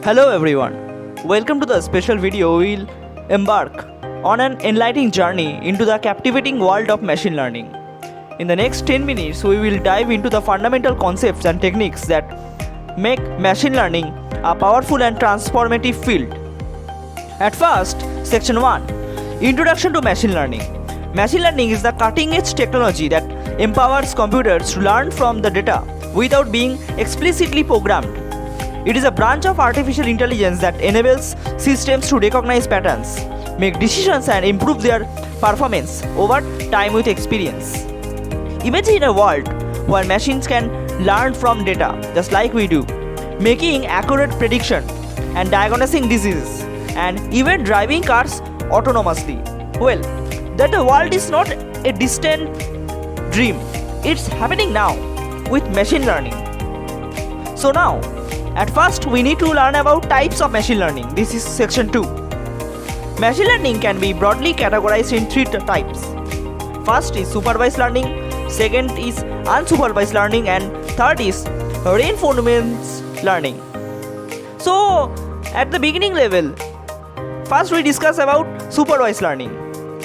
Hello everyone, welcome to the special video. We'll embark on an enlightening journey into the captivating world of machine learning. In the next 10 minutes, we will dive into the fundamental concepts and techniques that make machine learning a powerful and transformative field. At first, Section 1, Introduction to Machine Learning. Machine learning is the cutting-edge technology that empowers computers to learn from the data without being explicitly programmed. It is a branch of artificial intelligence that enables systems to recognize patterns, make decisions and improve their performance over time with experience. Imagine a world where machines can learn from data just like we do, making accurate prediction and diagnosing diseases and even driving cars autonomously. Well, that the world is not a distant dream. It's happening now with machine learning. So now, at first, we need to learn about types of machine learning. This is section 2. Machine learning can be broadly categorized in 3 types. First is supervised learning, second is unsupervised learning, and third is reinforcement learning. So, at the beginning level, first we discuss about supervised learning.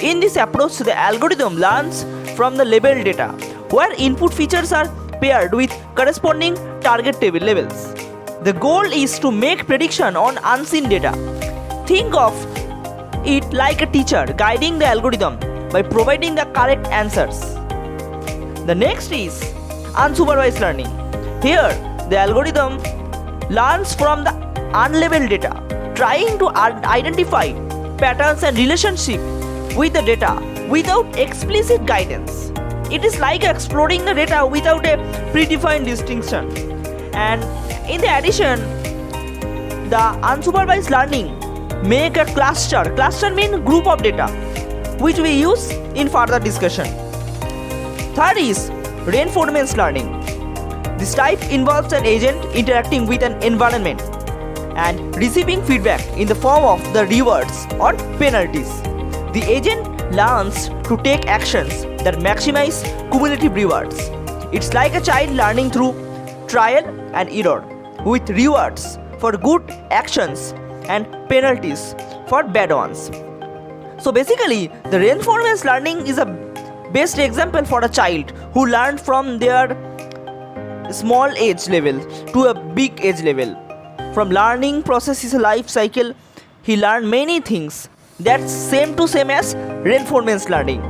In this approach, the algorithm learns from the labeled data, where input features are paired with corresponding target table labels. The goal is to make prediction on unseen data. Think of it like a teacher guiding the algorithm by providing the correct answers. The next is unsupervised learning. Here, the algorithm learns from the unlabeled data, trying to identify patterns and relationships with the data without explicit guidance. It is like exploring the data without a predefined distinction. And in the addition, the unsupervised learning make a cluster. Cluster means group of data, which we use in further discussion. Third is reinforcement learning. This type involves an agent interacting with an environment and receiving feedback in the form of the rewards or penalties. The agent learns to take actions that maximize cumulative rewards. It's like a child learning through trial and error, with rewards for good actions and penalties for bad ones. So basically, the reinforcement learning is a best example for a child who learned from their small age level to a big age level. From learning process is a life cycle, he learned many things. That's same as reinforcement learning.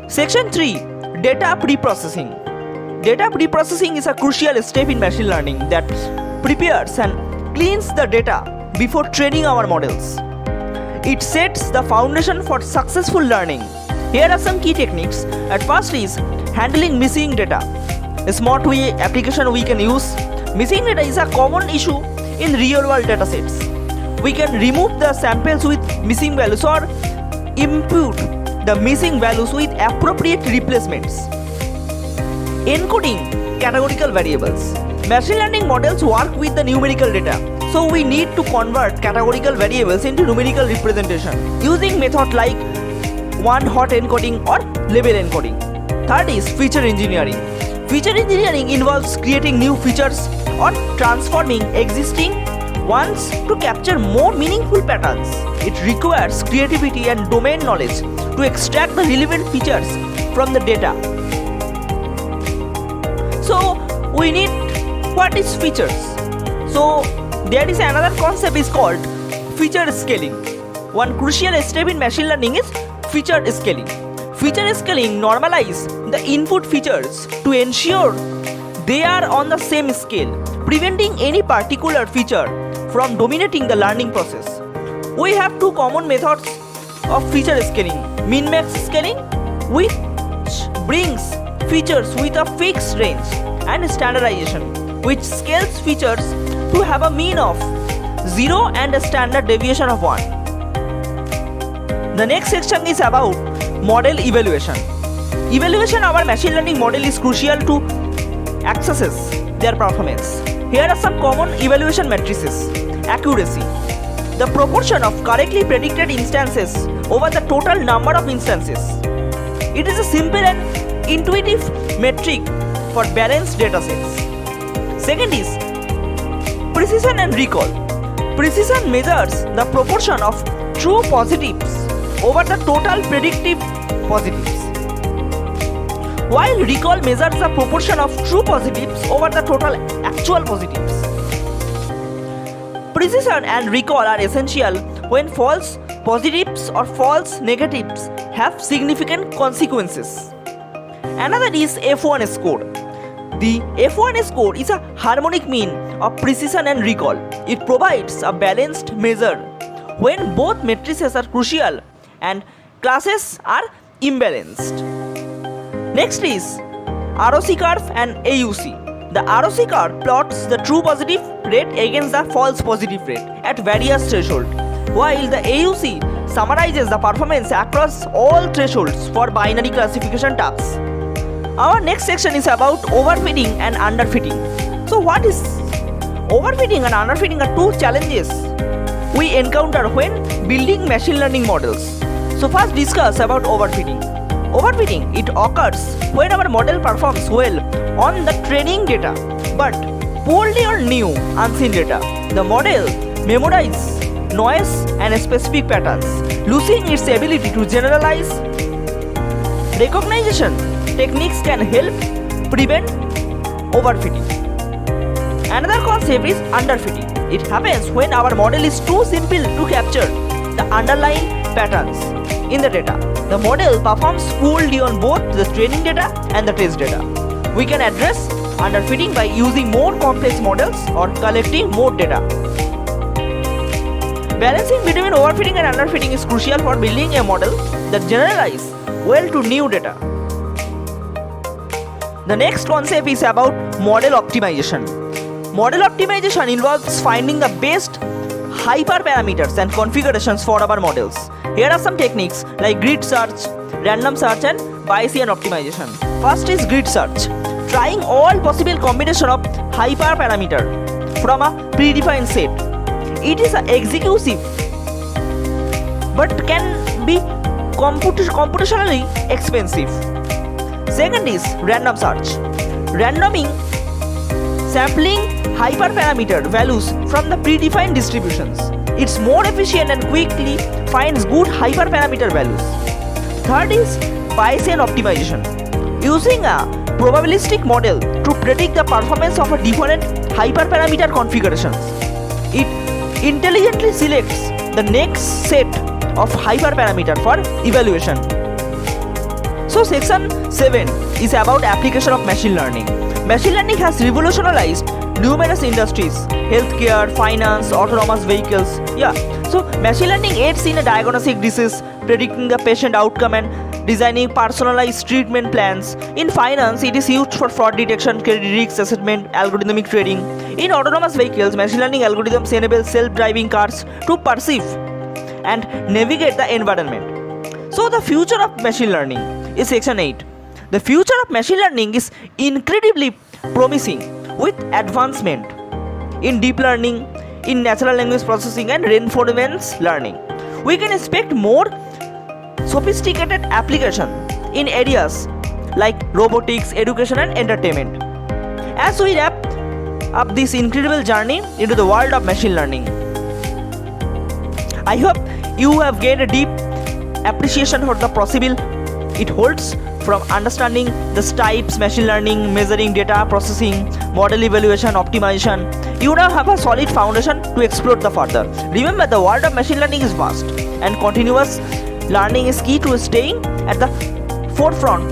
Section 3, Data Preprocessing. Data preprocessing is a crucial step in machine learning that prepares and cleans the data before training our models. It sets the foundation for successful learning. Here are some key techniques. At first is handling missing data. A smart way application we can use. Missing data is a common issue in real-world datasets. We can remove the samples with missing values or input the missing values with appropriate replacements. Encoding categorical variables. Machine learning models work with the numerical data, so we need to convert categorical variables into numerical representation using methods like one-hot encoding or label encoding. Third is feature engineering. Feature engineering involves creating new features or transforming existing ones to capture more meaningful patterns. It requires creativity and domain knowledge to extract the relevant features from the data. So we need what is features. So there is another concept is called feature scaling. One crucial step in machine learning is feature scaling. Feature scaling normalizes the input features to ensure they are on the same scale, preventing any particular feature from dominating the learning process. We have two common methods of feature scaling: min-max scaling, which brings features with a fixed range, and standardization, which scales features to have a mean of 0 and a standard deviation of 1. The next section is about model evaluation. Evaluation of our machine learning model is crucial to assess their performance. Here are some common evaluation matrices. Accuracy, the proportion of correctly predicted instances over the total number of instances. It is a simple and intuitive metric for balanced datasets. Second is Precision and recall. Precision measures the proportion of true positives over the total predictive positives, while recall measures the proportion of true positives over the total actual positives. Precision and recall are essential when false positives or false negatives have significant consequences. Another is F1 score. The F1 score is a harmonic mean of precision and recall. It provides a balanced measure when both matrices are crucial and classes are imbalanced. Next is ROC curve and AUC. The ROC curve plots the true positive rate against the false positive rate at various thresholds, while the AUC summarizes the performance across all thresholds for binary classification tasks. Our next section is about overfitting and underfitting. So what is overfitting and underfitting are two challenges we encounter when building machine learning models. So first discuss about overfitting. Overfitting, it occurs when our model performs well on the training data but poorly on new unseen data. The model memorizes noise and specific patterns, losing its ability to generalize. Recognition techniques can help prevent overfitting. Another concept is underfitting. It happens when our model is too simple to capture the underlying patterns in the data. The model performs poorly on both the training data and the test data. We can address underfitting by using more complex models or collecting more data. Balancing between overfitting and underfitting is crucial for building a model that generalizes well to new data. The next concept is about model optimization. Model optimization involves finding the best hyperparameters and configurations for our models. Here are some techniques like grid search, random search and Bayesian optimization. First is grid search. Trying all possible combination of hyperparameter from a predefined set. It is executive but can be computationally expensive. Second is random search. Randoming, sampling hyperparameter values from the predefined distributions. It's more efficient and quickly finds good hyperparameter values. Third is Bayesian optimization. Using a probabilistic model to predict the performance of a different hyperparameter configurations. It intelligently selects the next set of hyperparameter for evaluation. So section 7 is about application of machine learning. Machine learning has revolutionized numerous industries, healthcare, finance, autonomous vehicles. So machine learning aids in a diagnostic disease, predicting the patient outcome and designing personalized treatment plans. In finance, it is used for fraud detection, credit risk assessment, algorithmic trading. In autonomous vehicles, machine learning algorithms enable self-driving cars to perceive and navigate the environment. So the future of machine learning is section 8. The future of machine learning is incredibly promising with advancement in deep learning, in natural language processing and reinforcement learning. We can expect more sophisticated application in areas like robotics, education and entertainment. As we wrap up this incredible journey into the world of machine learning, I hope you have gained a deep appreciation for the possible it holds, from understanding the types, machine learning, measuring data, processing, model evaluation, optimization. You now have a solid foundation to explore the further. Remember, the world of machine learning is vast and continuous learning is key to staying at the forefront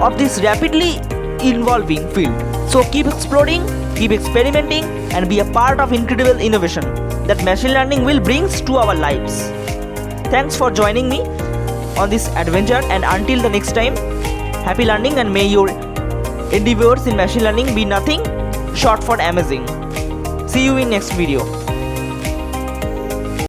of this rapidly evolving field. So keep exploring, keep experimenting and be a part of incredible innovation that machine learning will bring to our lives. Thanks for joining me on this adventure, and until the next time, happy learning and may your endeavors in machine learning be nothing short for amazing. See you in next video.